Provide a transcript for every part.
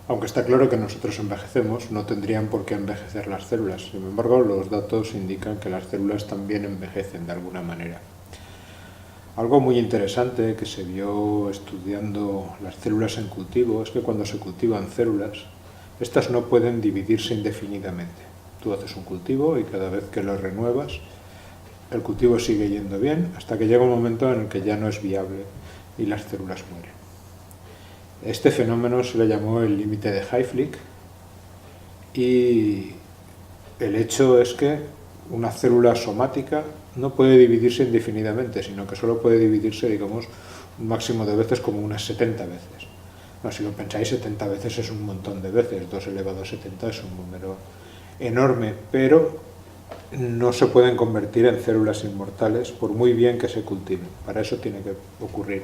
Aunque está claro que nosotros envejecemos, no tendrían por qué envejecer las células. Sin embargo, los datos indican que las células también envejecen de alguna manera. Algo muy interesante que se vio estudiando las células en cultivo es que cuando se cultivan células, estas no pueden dividirse indefinidamente. Tú haces un cultivo y cada vez que lo renuevas, el cultivo sigue yendo bien hasta que llega un momento en el que ya no es viable y las células mueren. Este fenómeno se le llamó el límite de Hayflick y el hecho es que una célula somática no puede dividirse indefinidamente, sino que solo puede dividirse, digamos, un máximo de veces como unas 70 veces. No, si lo pensáis, 70 veces es un montón de veces, 2 elevado a 70 es un número enorme, pero no se pueden convertir en células inmortales por muy bien que se cultiven. Para eso tiene que ocurrir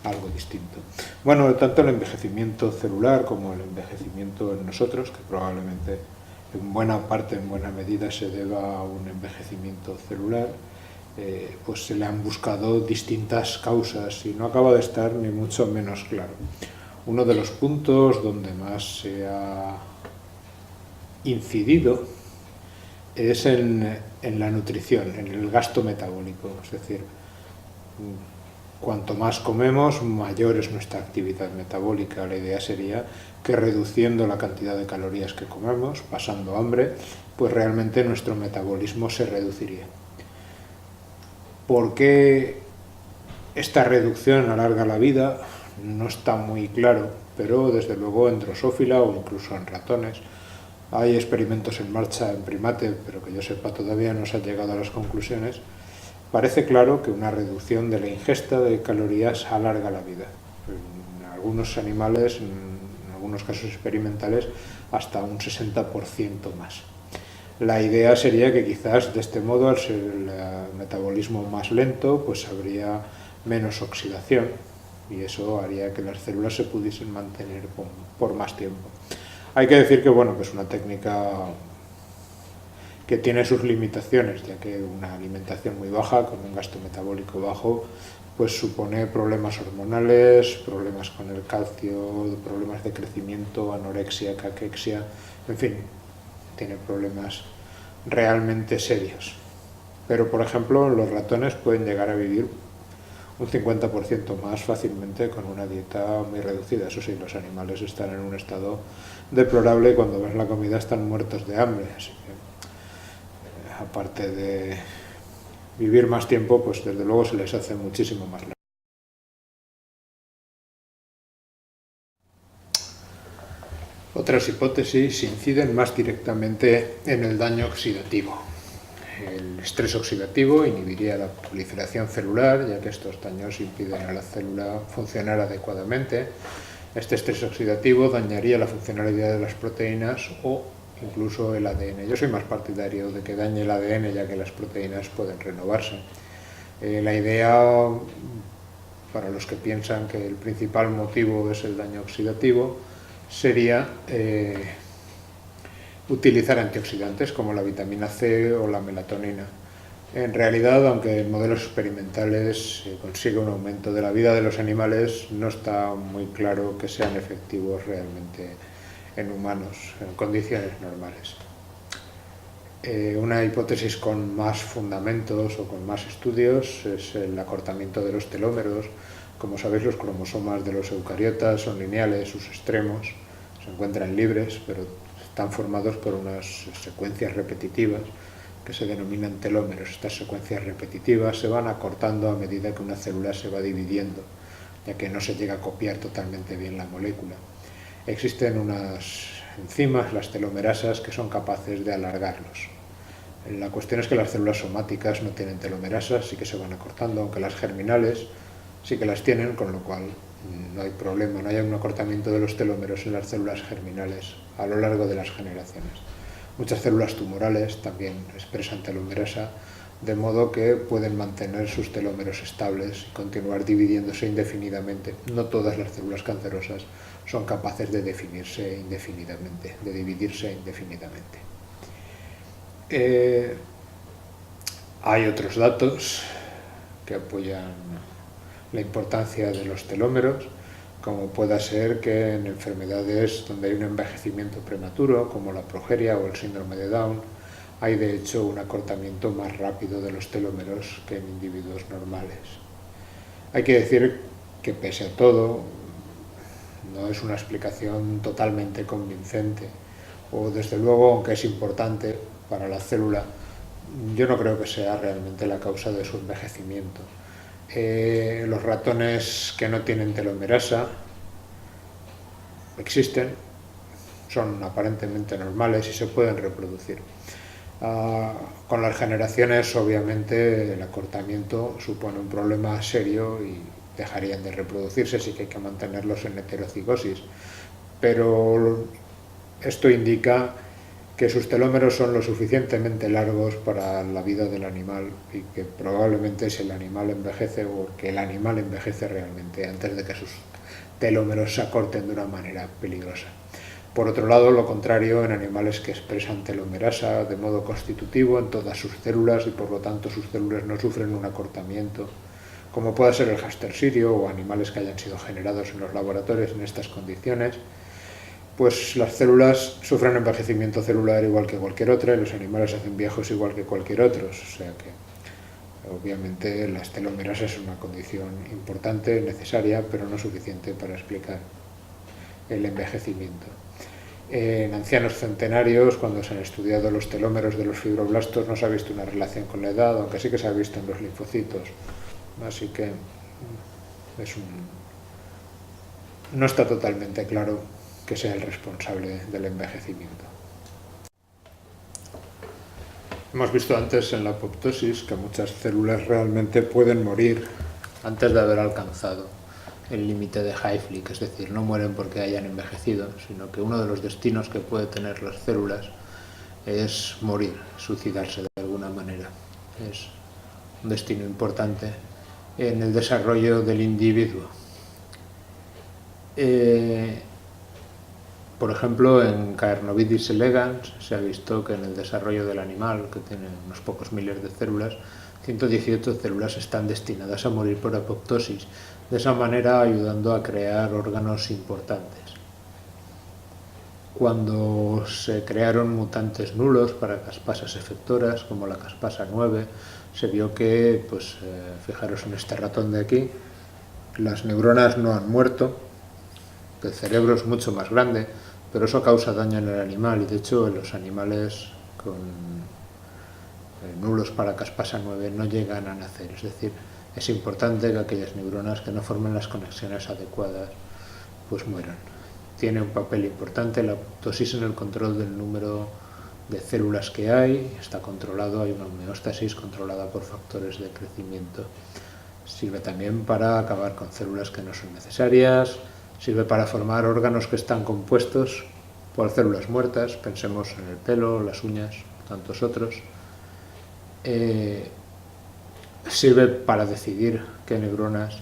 algo distinto. Bueno, tanto el envejecimiento celular como el envejecimiento en nosotros, que probablemente en buena parte, en buena medida, se deba a un envejecimiento celular, pues se le han buscado distintas causas y no acaba de estar ni mucho menos claro. Uno de los puntos donde más se ha incidido es en la nutrición, en el gasto metabólico, es decir, cuanto más comemos, mayor es nuestra actividad metabólica. La idea sería que reduciendo la cantidad de calorías que comemos, pasando hambre, pues realmente nuestro metabolismo se reduciría. ¿Por qué esta reducción alarga la vida? No está muy claro, pero desde luego en Drosophila o incluso en ratones hay experimentos en marcha en primate, pero que yo sepa todavía no se ha llegado a las conclusiones. Parece claro que una reducción de la ingesta de calorías alarga la vida. En algunos animales, en algunos casos experimentales, hasta un 60% más. La idea sería que quizás de este modo, al ser el metabolismo más lento, pues habría menos oxidación y eso haría que las células se pudiesen mantener por más tiempo. Hay que decir que, bueno, que es una técnica que tiene sus limitaciones, ya que una alimentación muy baja, con un gasto metabólico bajo, pues supone problemas hormonales, problemas con el calcio, problemas de crecimiento, anorexia, caquexia, en fin, tiene problemas realmente serios. Pero, por ejemplo, los ratones pueden llegar a vivir un 50% más fácilmente con una dieta muy reducida. Eso sí, los animales están en un estado deplorable y cuando ves la comida están muertos de hambre. Así que, aparte de vivir más tiempo, pues desde luego se les hace muchísimo más largo. Otras hipótesis inciden más directamente en el daño oxidativo. El estrés oxidativo inhibiría la proliferación celular, ya que estos daños impiden a la célula funcionar adecuadamente. Este estrés oxidativo dañaría la funcionalidad de las proteínas o incluso el ADN. Yo soy más partidario de que dañe el ADN, ya que las proteínas pueden renovarse. La idea, para los que piensan que el principal motivo es el daño oxidativo, sería utilizar antioxidantes como la vitamina C o la melatonina. En realidad, aunque en modelos experimentales se consigue un aumento de la vida de los animales, no está muy claro que sean efectivos realmente en humanos, en condiciones normales. Una hipótesis con más fundamentos o con más estudios es el acortamiento de los telómeros. Como sabéis, los cromosomas de los eucariotas son lineales, sus extremos se encuentran libres, pero están formados por unas secuencias repetitivas que se denominan telómeros. Estas secuencias repetitivas se van acortando a medida que una célula se va dividiendo, ya que no se llega a copiar totalmente bien la molécula. Existen unas enzimas, las telomerasas, que son capaces de alargarlos. La cuestión es que las células somáticas no tienen telomerasas, sí que se van acortando, aunque las germinales sí que las tienen, con lo cual no hay problema, no hay un acortamiento de los telómeros en las células germinales a lo largo de las generaciones. Muchas células tumorales también expresan telomerasa, de modo que pueden mantener sus telómeros estables y continuar dividiéndose indefinidamente. No todas las células cancerosas son capaces de definirse indefinidamente, de dividirse indefinidamente. Hay otros datos que apoyan la importancia de los telómeros, como pueda ser que en enfermedades donde hay un envejecimiento prematuro, como la progeria o el síndrome de Down, hay de hecho un acortamiento más rápido de los telómeros que en individuos normales. Hay que decir que pese a todo, no es una explicación totalmente convincente, o desde luego, aunque es importante para la célula, yo no creo que sea realmente la causa de su envejecimiento. Los ratones que no tienen telomerasa existen, son aparentemente normales y se pueden reproducir. Con las generaciones, obviamente, el acortamiento supone un problema serio y dejarían de reproducirse, así que hay que mantenerlos en heterocigosis. Pero esto indica que sus telómeros son lo suficientemente largos para la vida del animal y que probablemente si el animal envejece o que el animal envejece realmente antes de que sus telómeros se acorten de una manera peligrosa. Por otro lado, lo contrario en animales que expresan telomerasa de modo constitutivo en todas sus células y por lo tanto sus células no sufren un acortamiento, como puede ser el hámster sirio o animales que hayan sido generados en los laboratorios en estas condiciones, pues las células sufren envejecimiento celular igual que cualquier otra y los animales se hacen viejos igual que cualquier otro. O sea que obviamente las telomerasas es una condición importante, necesaria, pero no suficiente para explicar el envejecimiento. En ancianos centenarios, cuando se han estudiado los telómeros de los fibroblastos, no se ha visto una relación con la edad, aunque sí que se ha visto en los linfocitos. Así que no está totalmente claro que sea el responsable del envejecimiento. Hemos visto antes en la apoptosis que muchas células realmente pueden morir antes de haber alcanzado el límite de Hayflick, es decir, no mueren porque hayan envejecido, sino que uno de los destinos que puede tener las células es morir, suicidarse de alguna manera. Es un destino importante en el desarrollo del individuo. Por ejemplo, en Caernovidis elegans se ha visto que en el desarrollo del animal, que tiene unos pocos miles de células, 118 células están destinadas a morir por apoptosis, de esa manera ayudando a crear órganos importantes. Cuando se crearon mutantes nulos para caspasas efectoras, como la caspasa 9, se vio que, fijaros en este ratón de aquí, las neuronas no han muerto, el cerebro es mucho más grande, pero eso causa daño en el animal y de hecho en los animales con nulos para caspasa 9 no llegan a nacer, es decir, es importante que aquellas neuronas que no formen las conexiones adecuadas pues mueran. Tiene un papel importante la apoptosis en el control del número de células que hay, está controlado, hay una homeostasis controlada por factores de crecimiento. Sirve también para acabar con células que no son necesarias, sirve para formar órganos que están compuestos por células muertas, pensemos en el pelo, las uñas, tantos otros. Sirve para decidir qué neuronas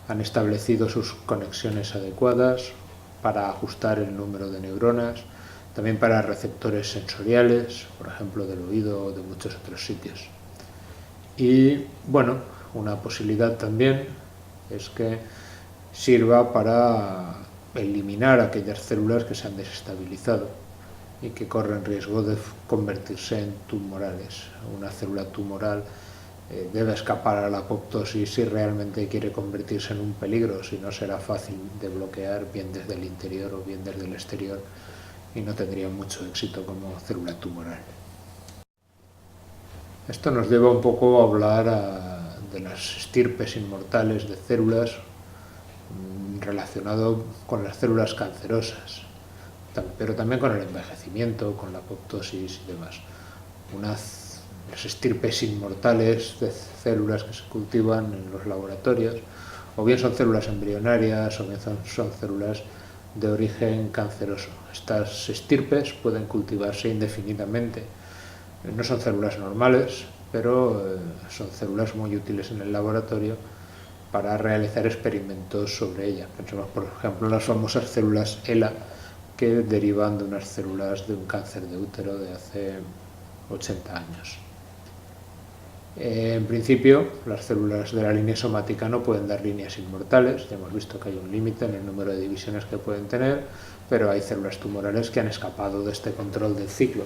han establecido sus conexiones adecuadas, para ajustar el número de neuronas, también para receptores sensoriales, por ejemplo del oído o de muchos otros sitios. Y bueno, una posibilidad también es que sirva para eliminar aquellas células que se han desestabilizado y que corren riesgo de convertirse en tumorales. Una célula tumoral debe escapar a la apoptosis si realmente quiere convertirse en un peligro, si no será fácil de bloquear bien desde el interior o bien desde el exterior y no tendría mucho éxito como célula tumoral. Esto nos lleva un poco a hablar de las estirpes inmortales de células relacionado con las células cancerosas, pero también con el envejecimiento, con la apoptosis y demás. Las estirpes inmortales de células que se cultivan en los laboratorios, o bien son células embrionarias, o bien son células de origen canceroso. Estas estirpes pueden cultivarse indefinidamente. No son células normales, pero son células muy útiles en el laboratorio para realizar experimentos sobre ellas. Pensemos, por ejemplo, en las famosas células ELA, que derivan de unas células de un cáncer de útero de hace 80 años. En principio, las células de la línea somática no pueden dar líneas inmortales, ya hemos visto que hay un límite en el número de divisiones que pueden tener, pero hay células tumorales que han escapado de este control del ciclo.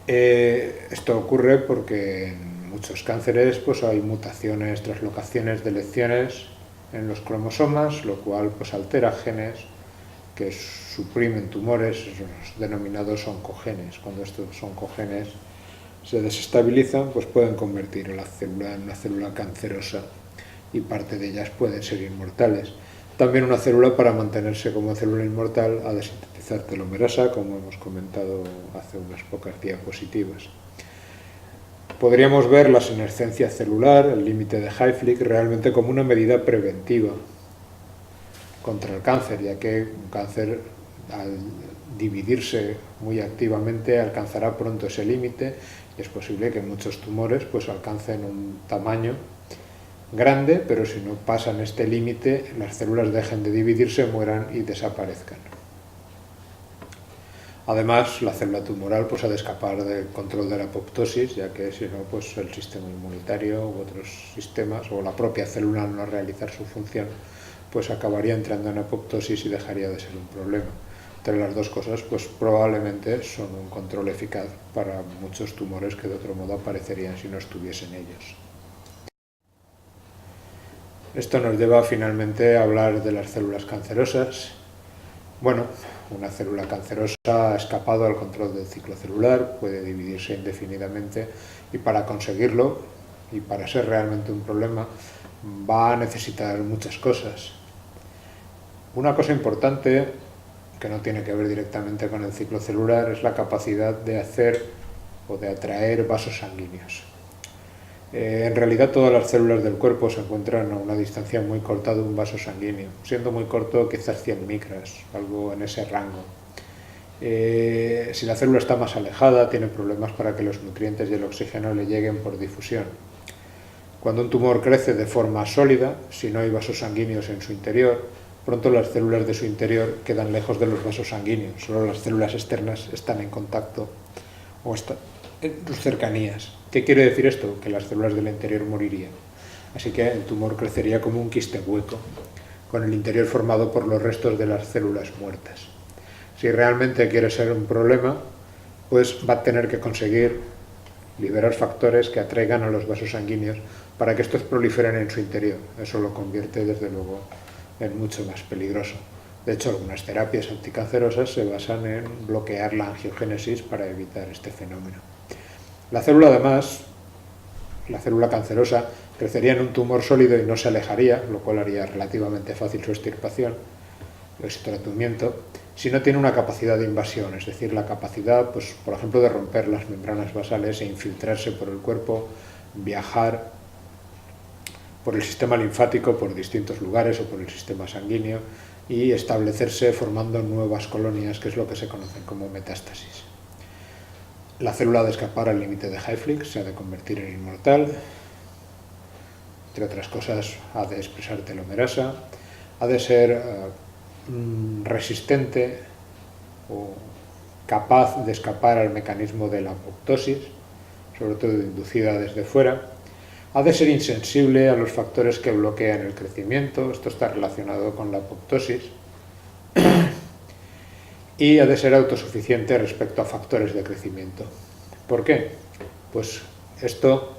Esto ocurre porque en muchos cánceres pues, hay mutaciones, translocaciones, deleciones en los cromosomas, lo cual pues, altera genes que suprimen tumores, los denominados oncogenes. Cuando estos oncogenes se desestabilizan, pues pueden convertir a la célula en una célula cancerosa y parte de ellas pueden ser inmortales. También una célula, para mantenerse como célula inmortal, ha de sintetizar telomerasa, como hemos comentado hace unas pocas diapositivas. Podríamos ver la senescencia celular, el límite de Hayflick, realmente como una medida preventiva contra el cáncer, ya que un cáncer, al dividirse muy activamente, alcanzará pronto ese límite y es posible que muchos tumores pues, alcancen un tamaño grande, pero si no pasan este límite, las células dejen de dividirse, mueran y desaparezcan. Además, la célula tumoral pues, ha de escapar del control de la apoptosis, ya que si no, pues, el sistema inmunitario u otros sistemas, o la propia célula al no realizar su función, pues acabaría entrando en apoptosis y dejaría de ser un problema. Entre las dos cosas, pues probablemente son un control eficaz para muchos tumores que de otro modo aparecerían si no estuviesen ellos. Esto nos lleva finalmente a hablar de las células cancerosas. Bueno, una célula cancerosa ha escapado al control del ciclo celular, puede dividirse indefinidamente y para conseguirlo, y para ser realmente un problema, va a necesitar muchas cosas. Una cosa importante, que no tiene que ver directamente con el ciclo celular, es la capacidad de hacer o de atraer vasos sanguíneos. En realidad todas las células del cuerpo se encuentran a una distancia muy corta de un vaso sanguíneo, siendo muy corto quizás 100 micras, algo en ese rango. Si la célula está más alejada, tiene problemas para que los nutrientes y el oxígeno le lleguen por difusión. Cuando un tumor crece de forma sólida, si no hay vasos sanguíneos en su interior, pronto las células de su interior quedan lejos de los vasos sanguíneos, solo las células externas están en contacto o están en sus cercanías. ¿Qué quiere decir esto? Que las células del interior morirían. Así que el tumor crecería como un quiste hueco, con el interior formado por los restos de las células muertas. Si realmente quiere ser un problema, pues va a tener que conseguir liberar factores que atraigan a los vasos sanguíneos para que estos proliferen en su interior. Eso lo convierte, desde luego, en mucho más peligroso. De hecho, algunas terapias anticancerosas se basan en bloquear la angiogénesis para evitar este fenómeno. La célula, además, la célula cancerosa, crecería en un tumor sólido y no se alejaría, lo cual haría relativamente fácil su extirpación o extratamiento, si no tiene una capacidad de invasión, es decir, la capacidad, pues, por ejemplo, de romper las membranas basales e infiltrarse por el cuerpo, viajar por el sistema linfático, por distintos lugares o por el sistema sanguíneo y establecerse formando nuevas colonias, que es lo que se conocen como metástasis. La célula ha de escapar al límite de Hayflick, se ha de convertir en inmortal, entre otras cosas ha de expresar telomerasa, ha de ser resistente o capaz de escapar al mecanismo de la apoptosis, sobre todo inducida desde fuera, ha de ser insensible a los factores que bloquean el crecimiento, esto está relacionado con la apoptosis, y ha de ser autosuficiente respecto a factores de crecimiento. ¿Por qué? Pues esto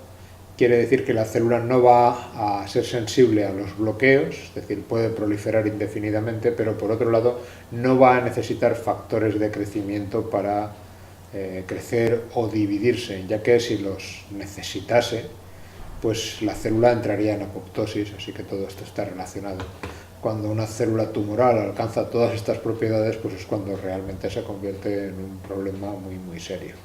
quiere decir que la célula no va a ser sensible a los bloqueos, es decir, puede proliferar indefinidamente, pero por otro lado no va a necesitar factores de crecimiento para crecer o dividirse, ya que si los necesitase, pues la célula entraría en apoptosis, así que todo esto está relacionado. Cuando una célula tumoral alcanza todas estas propiedades, pues es cuando realmente se convierte en un problema muy, muy serio.